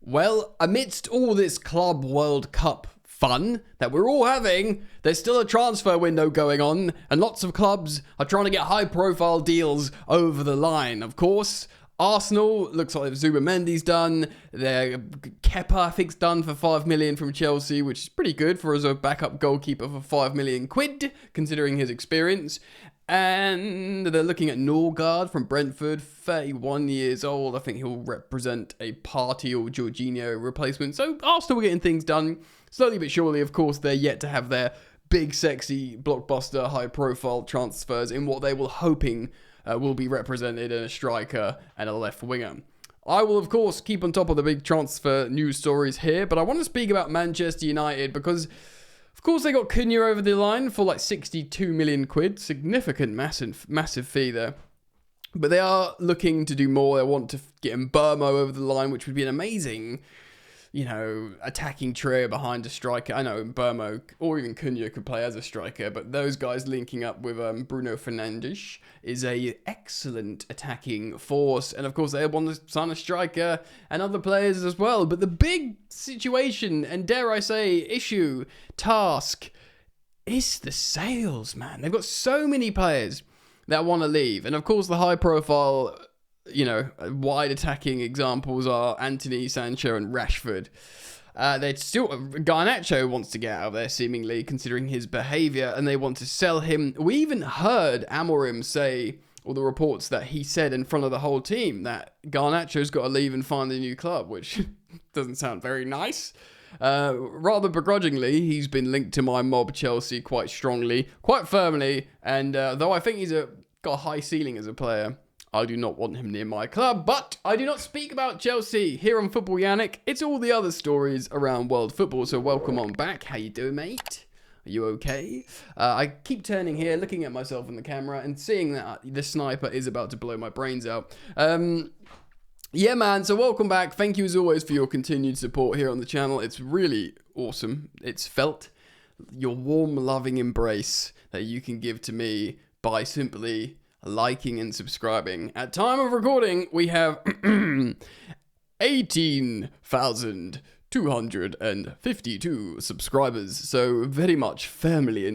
Well, amidst all this Club World Cup fun that we're all having, there's still a transfer window going on, and lots of clubs are trying to get high-profile deals over the line. Of course, Arsenal, looks like Zubimendi's done. Their Kepa, I think, is done for 5 million from Chelsea, which is pretty good for as a backup goalkeeper for 5 million quid, considering his experience. And they're looking at Norgard from Brentford, 31 years old. I think he'll represent a Partey or Jorginho replacement. So Arsenal are getting things done slowly but surely. Of course, they're yet to have their big, sexy, blockbuster, high-profile transfers in what they were hoping will be represented in a striker and a left winger. I will, of course, keep on top of the big transfer news stories here, but I want to speak about Manchester United because, of course, they got Cunha over the line for like 62 million quid. Significant, massive fee there. But they are looking to do more. They want to get Mbeumo over the line, which would be an amazing, attacking trio behind a striker. I know Mbeumo or even Cunha could play as a striker, but those guys linking up with Bruno Fernandes is a excellent attacking force. And of course, they want to sign a striker and other players as well. But the big situation, and dare I say, task, is the sales, man. They've got so many players that want to leave. And of course, the high profile, wide attacking examples are Anthony, Sancho, and Rashford. Garnacho wants to get out of there, seemingly, considering his behaviour, and they want to sell him. We even heard Amorim say, or the reports that he said in front of the whole team, that Garnacho's got to leave and find a new club, which doesn't sound very nice. Rather begrudgingly, he's been linked to my mob Chelsea quite strongly, quite firmly, and though I think he's got a high ceiling as a player, I do not want him near my club. But I do not speak about Chelsea here on Football Yannick. It's all the other stories around world football, so welcome on back. How you doing, mate? Are you okay? I keep turning here, looking at myself in the camera, and seeing that the sniper is about to blow my brains out. Yeah, man, so welcome back. Thank you as always for your continued support here on the channel. It's really awesome. It's felt your warm, loving embrace that you can give to me by simply liking and subscribing. At time of recording, we have 18,252 subscribers. So very much firmly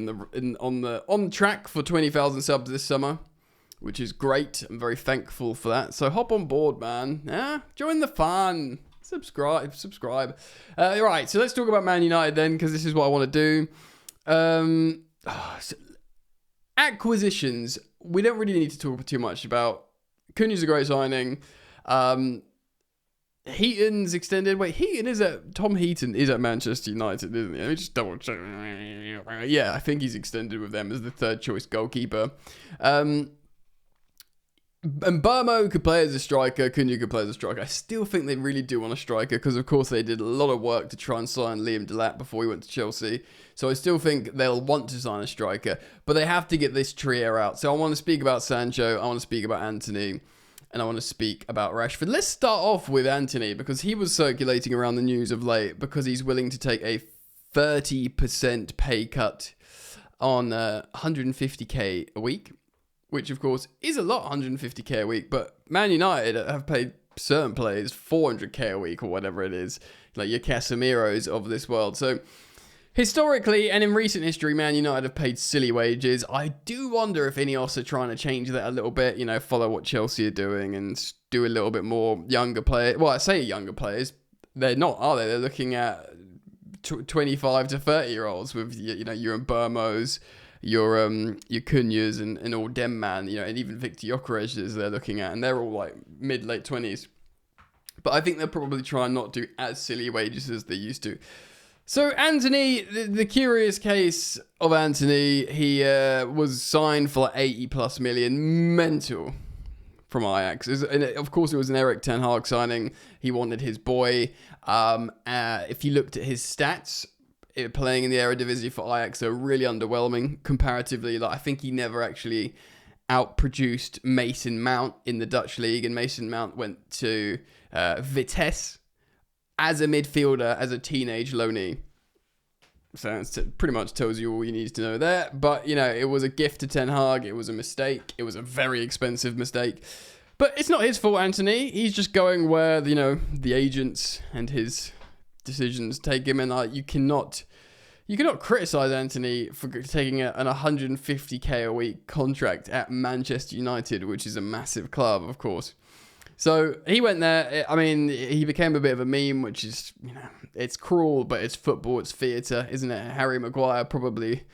on track for 20,000 subs this summer, which is great. I'm very thankful for that. So hop on board, man. Yeah, join the fun. Subscribe. Right, so let's talk about Man United then, because this is what I want to do. Acquisitions. We don't really need to talk too much about. Cunha's a great signing. Heaton's extended. Wait, Tom Heaton is at Manchester United, isn't he? Let me just double check. Yeah, I think he's extended with them as the third choice goalkeeper. And Mbeumo could play as a striker. Cunha could play as a striker. I still think they really do want a striker because, of course, they did a lot of work to try and sign Liam Delap before he went to Chelsea. So I still think they'll want to sign a striker, but they have to get this trio out. So I want to speak about Sancho, I want to speak about Anthony, and I want to speak about Rashford. Let's start off with Anthony because he was circulating around the news of late because he's willing to take a 30% pay cut on 150k a week. Which, of course, is a lot, 150k a week. But Man United have paid certain players 400k a week or whatever it is. Like your Casemiros of this world. So, historically and in recent history, Man United have paid silly wages. I do wonder if Ineos are trying to change that a little bit. Follow what Chelsea are doing and do a little bit more younger players. Well, I say younger players. They're not, are they? They're looking at 25 to 30-year-olds with, your Mbeumo's, your Cunhas and all dem man, and even Victor Gyökeres they're looking at, and they're all like mid-late 20s. But I think they're probably trying not to do as silly wages as they used to. So Anthony, the curious case of Anthony, he was signed for like 80 plus million, mental, from Ajax. And of course, it was an Erik ten Hag signing. He wanted his boy. If you looked at his stats, playing in the Eredivisie for Ajax are really underwhelming comparatively. Like I think he never actually outproduced Mason Mount in the Dutch league, and Mason Mount went to Vitesse as a midfielder, as a teenage loanee. So it pretty much tells you all you need to know there. But, it was a gift to Ten Hag. It was a mistake. It was a very expensive mistake. But it's not his fault, Anthony. He's just going where, the agents and his decisions take him. And you cannot criticize Anthony for taking an 150k a week contract at Manchester United, which is a massive club, of course. So he went there. I mean, he became a bit of a meme, which is, it's cruel, but it's football, it's theatre, isn't it? Harry Maguire probably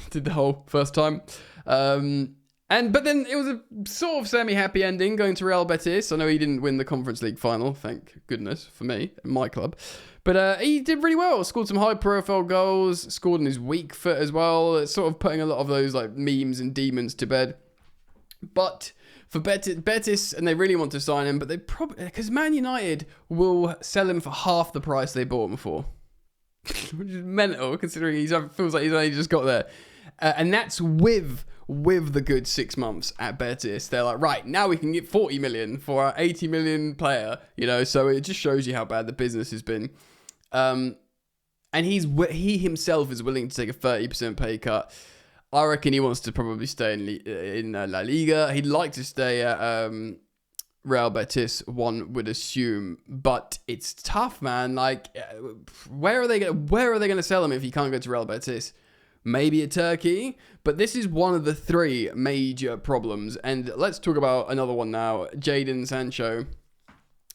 did the whole first time. But then it was a sort of semi-happy ending going to Real Betis. I know he didn't win the Conference League final, thank goodness for me, my club. But he did really well, scored some high-profile goals, scored on his weak foot as well. It's sort of putting a lot of those memes and demons to bed. But for Betis, and they really want to sign him, but they probably, because Man United will sell him for half the price they bought him for. Which is mental, considering he feels like he's only just got there. And that's with the good 6 months at Betis. They're like, right, now we can get 40 million for our 80 million player, so it just shows you how bad the business has been. And he himself is willing to take a 30% pay cut. I reckon he wants to probably stay in La Liga. He'd like to stay at Real Betis, one would assume, but it's tough, man. Where are they going to sell him if he can't go to Real Betis? Maybe a Turkey, but this is one of the 3 major problems. And let's talk about another one now. Jadon Sancho.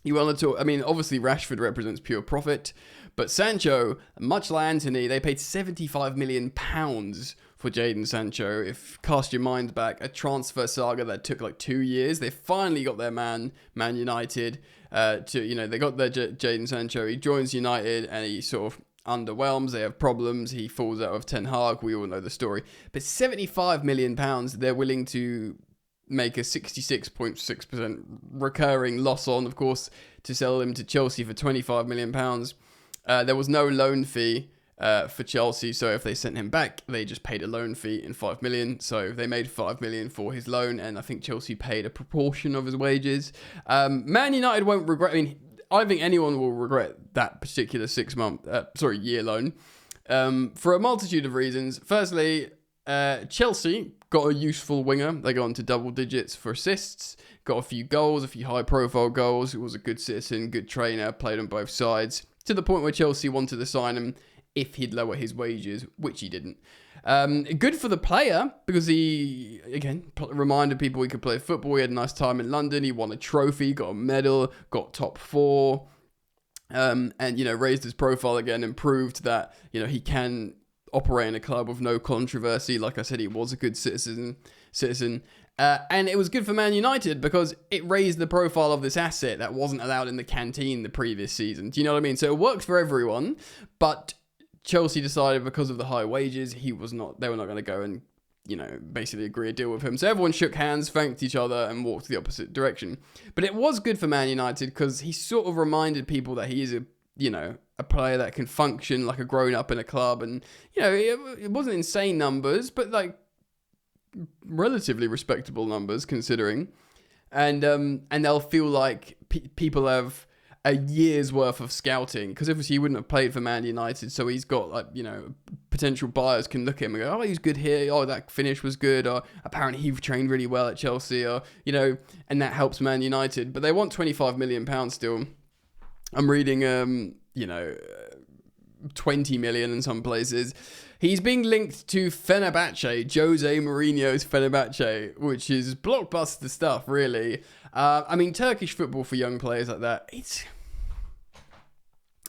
You want to talk? I mean, obviously Rashford represents pure profit, but Sancho, much like Anthony, they paid £75 million for Jadon Sancho. If cast your mind back, a transfer saga that took 2 years, they finally got their Man United. They got their Jadon Sancho. He joins United and he sort of underwhelms. They have problems. He falls out of Ten Hag. We all know the story. But £75 million, they're willing to make a 66.6% recurring loss on, of course, to sell him to Chelsea for £25 million. There was no loan fee for Chelsea, so if they sent him back, they just paid a loan fee in $5 million. So they made $5 million for his loan, and I think Chelsea paid a proportion of his wages. Man United won't regret. I think anyone will regret that particular year loan, for a multitude of reasons. Firstly, Chelsea got a useful winger. They got into double digits for assists, got a few goals, a few high-profile goals. He was a good citizen, good trainer, played on both sides, to the point where Chelsea wanted to sign him if he'd lower his wages, which he didn't. Good for the player, because he, again, reminded people he could play football. He had a nice time in London. He won a trophy, got a medal, got top 4, and, raised his profile again and proved that, he can operate in a club with no controversy. Like I said, he was a good citizen. And it was good for Man United because it raised the profile of this asset that wasn't allowed in the canteen the previous season. Do you know what I mean? So it worked for everyone, but Chelsea decided because of the high wages, they were not going to go and, basically agree a deal with him. So everyone shook hands, thanked each other, and walked the opposite direction. But it was good for Man United because he sort of reminded people that he is a player that can function like a grown-up in a club. And, it wasn't insane numbers, but relatively respectable numbers considering. And they'll feel like people have a year's worth of scouting, because obviously he wouldn't have played for Man United, so he's got potential buyers can look at him and go, oh, he's good here, oh, that finish was good, or apparently he trained really well at Chelsea, or and that helps Man United. But they want £25 million still. I'm reading 20 million in some places. He's being linked to Fenerbahce, Jose Mourinho's Fenerbahce, which is blockbuster stuff, really. Turkish football for young players like that, it's,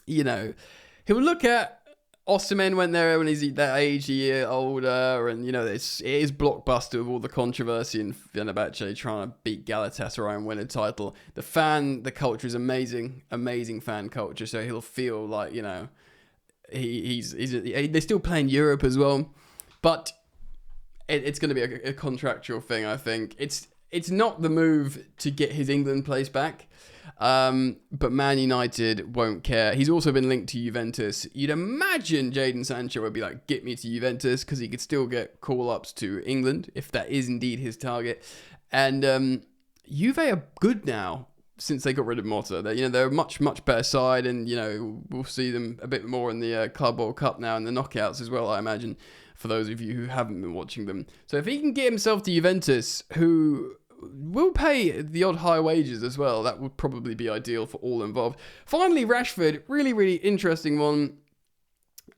he'll look at Osimhen went there when he's that age, a year older, and, it is blockbuster with all the controversy in Fenerbahce trying to beat Galatasaray and win a title. The culture is amazing, amazing fan culture, so he'll feel like, they're still playing Europe as well, but it's going to be a contractual thing. I think it's not the move to get his England place back, but Man United won't care. He's also been linked to Juventus. You'd imagine Jadon Sancho would be like, get me to Juventus, because he could still get call-ups to England if that is indeed his target. And Juve are good now since they got rid of Motta. They're a much, much better side, and, we'll see them a bit more in the Club World Cup now and the knockouts as well, I imagine, for those of you who haven't been watching them. So if he can get himself to Juventus, who will pay the odd high wages as well. That would probably be ideal for all involved. Finally, Rashford, really, really interesting one.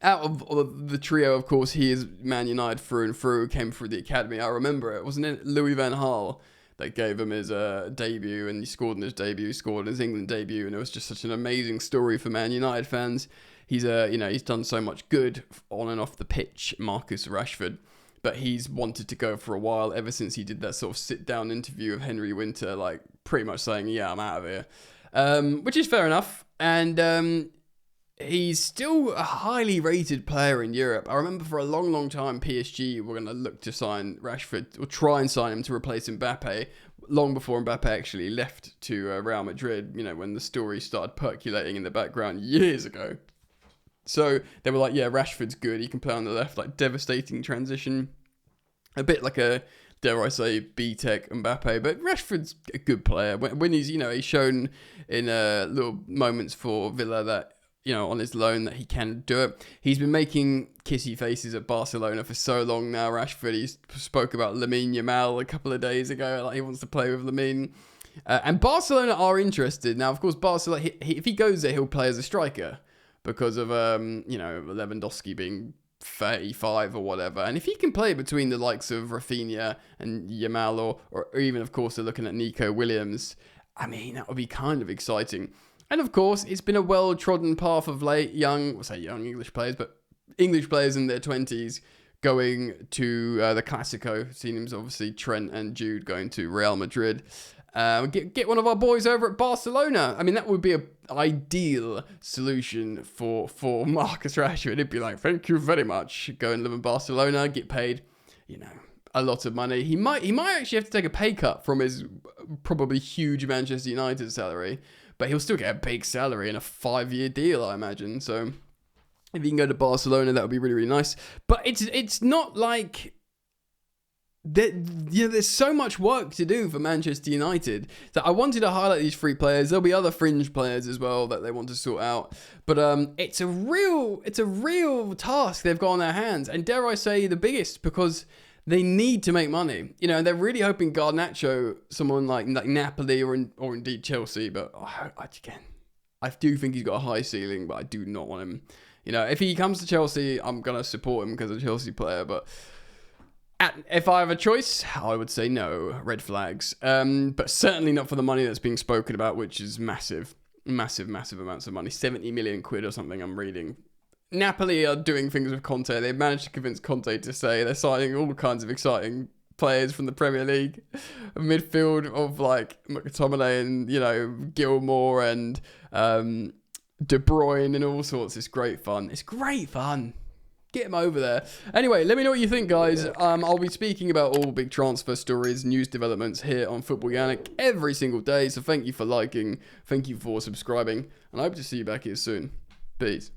Out of the trio, of course, he is Man United through and through, came through the academy. I remember it. Wasn't it Louis van Gaal that gave him his debut, and he scored in his debut, scored in his England debut, and it was just such an amazing story for Man United fans. He's he's done so much good on and off the pitch, Marcus Rashford, but he's wanted to go for a while, ever since he did that sort of sit-down interview of Henry Winter, like pretty much saying, yeah, I'm out of here, which is fair enough, and he's still a highly rated player in Europe. I remember for a long, long time, PSG were going to look to sign Rashford, or try and sign him to replace Mbappe, long before Mbappe actually left to Real Madrid, when the story started percolating in the background years ago. So they were like, yeah, Rashford's good. He can play on the left, like devastating transition. A bit like a, dare I say, B-Tech Mbappe, but Rashford's a good player. When he's, he's shown in little moments for Villa that, on his loan, that he can do it. He's been making kissy faces at Barcelona for so long now, Rashford. He spoke about Lamine Yamal a couple of days ago, like he wants to play with Lamine. And Barcelona are interested. Now, of course, Barcelona, if he goes there, he'll play as a striker because of, Lewandowski being 35 or whatever. And if he can play between the likes of Rafinha and Yamal, or even, of course, they're looking at Nico Williams, I mean, that would be kind of exciting. And of course, it's been a well-trodden path of late, young English players, but English players in their 20s going to the Clasico. Seen him, obviously, Trent and Jude going to Real Madrid. Get one of our boys over at Barcelona. I mean, that would be an ideal solution for Marcus Rashford. It'd be like, thank you very much. Go and live in Barcelona, get paid, a lot of money. He might actually have to take a pay cut from his probably huge Manchester United salary, but he'll still get a big salary in a 5-year deal, I imagine. So if he can go to Barcelona, that would be really, really nice. But it's not like there's so much work to do for Manchester United that I wanted to highlight these 3 players. There'll be other fringe players as well that they want to sort out. But it's a real task they've got on their hands, and dare I say the biggest, because they need to make money. They're really hoping Garnacho, someone like Napoli or indeed Chelsea, but I do think he's got a high ceiling, but I do not want him. If he comes to Chelsea, I'm going to support him because of a Chelsea player, but if I have a choice, I would say no, red flags. But certainly not for the money that's being spoken about, which is massive, massive, massive amounts of money. 70 million quid or something I'm reading. Napoli are doing things with Conte. They've managed to convince Conte to say they're signing all kinds of exciting players from the Premier League. A midfield of like McTominay and, Gilmore and De Bruyne and all sorts. It's great fun. Get him over there. Anyway, let me know what you think, guys. I'll be speaking about all big transfer stories, news developments here on Football Yannick every single day. So thank you for liking. Thank you for subscribing. And I hope to see you back here soon. Peace.